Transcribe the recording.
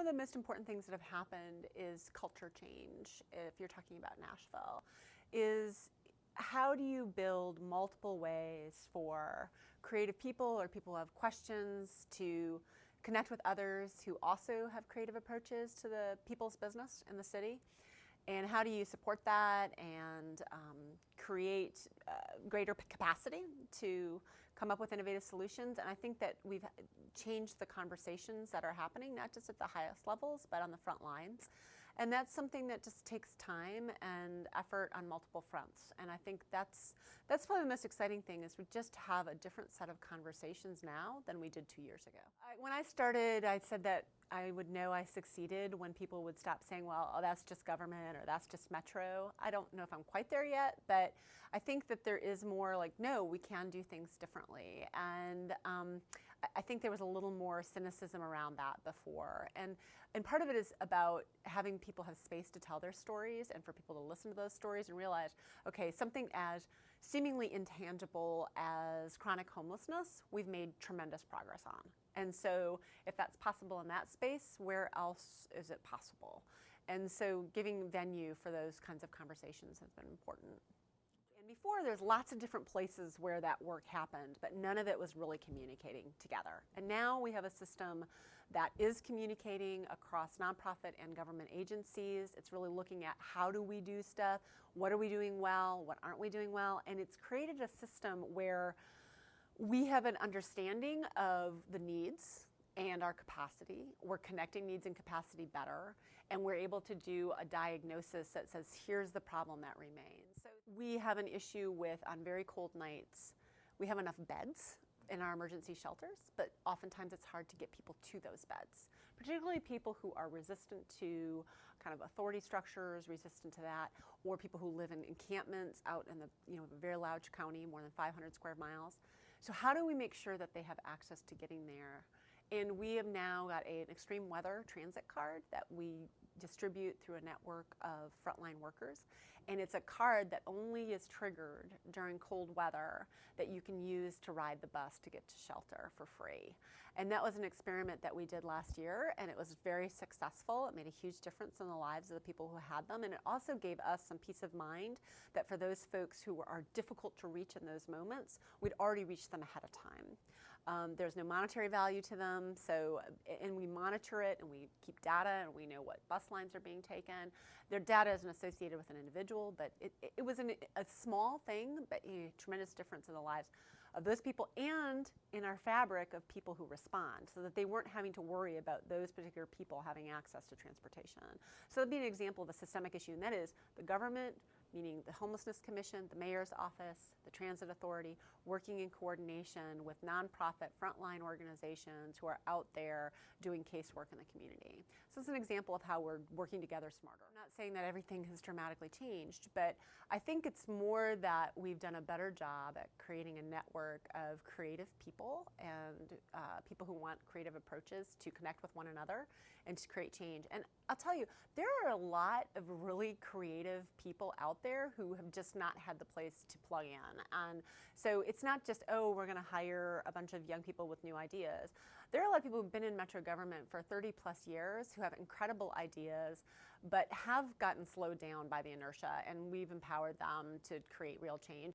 of the most important things that have happened is culture change, if you're talking about Nashville, is how do you build multiple ways for creative people or people who have questions to connect with others who also have creative approaches to the people's business in the city? And how do you support that and create greater capacity to come up with innovative solutions? And I think that we've changed the conversations that are happening, not just at the highest levels, but on the front lines. And that's something that just takes time and effort on multiple fronts. And I think that's probably the most exciting thing, is we just have a different set of conversations now than we did 2 years ago. When I started, I said that I would know I succeeded when people would stop saying, well, oh, that's just government or that's just Metro. I don't know if I'm quite there yet, but I think that there is more like, no, we can do things differently. And I think there was a little more cynicism around that before. And part of it is about having people have space to tell their stories and for people to listen to those stories and realize, okay, something as seemingly intangible as chronic homelessness, we've made tremendous progress on. And so if that's possible in that space, where else is it possible? And so giving venue for those kinds of conversations has been important. And before, there's lots of different places where that work happened, but none of it was really communicating together. And now we have a system that is communicating across nonprofit and government agencies. It's really looking at how do we do stuff, what are we doing well, what aren't we doing well, and it's created a system where we have an understanding of the needs and our capacity. We're connecting needs and capacity better, and we're able to do a diagnosis that says, here's the problem that remains. So we have an issue with, on very cold nights, we have enough beds in our emergency shelters, but oftentimes it's hard to get people to those beds, particularly people who are resistant to kind of authority structures, resistant to that, or people who live in encampments out in the a very large county, more than 500 square miles. So how do we make sure that they have access to getting there? And we have now got an extreme weather transit card that we distribute through a network of frontline workers. And it's a card that only is triggered during cold weather that you can use to ride the bus to get to shelter for free. And that was an experiment that we did last year, and it was very successful. It made a huge difference in the lives of the people who had them. And it also gave us some peace of mind that for those folks who are difficult to reach in those moments, we'd already reached them ahead of time. There's no monetary value to them, and we monitor it and we keep data and we know what bus lines are being taken. Their data isn't associated with an individual, but it was a small thing, but a tremendous difference in the lives of those people and in our fabric of people who respond, so that they weren't having to worry about those particular people having access to transportation. So that'd be an example of a systemic issue, and that is the government, meaning the Homelessness Commission, the Mayor's Office, the Transit Authority, working in coordination with nonprofit frontline organizations who are out there doing casework in the community. So it's an example of how we're working together smarter. I'm not saying that everything has dramatically changed, but I think it's more that we've done a better job at creating a network of creative people and people who want creative approaches to connect with one another and to create change. And I'll tell you, there are a lot of really creative people out there who have just not had the place to plug in. And so it's not just, oh, we're going to hire a bunch of young people with new ideas. There are a lot of people who've been in Metro government for 30 plus years who have incredible ideas, but have gotten slowed down by the inertia, and we've empowered them to create real change.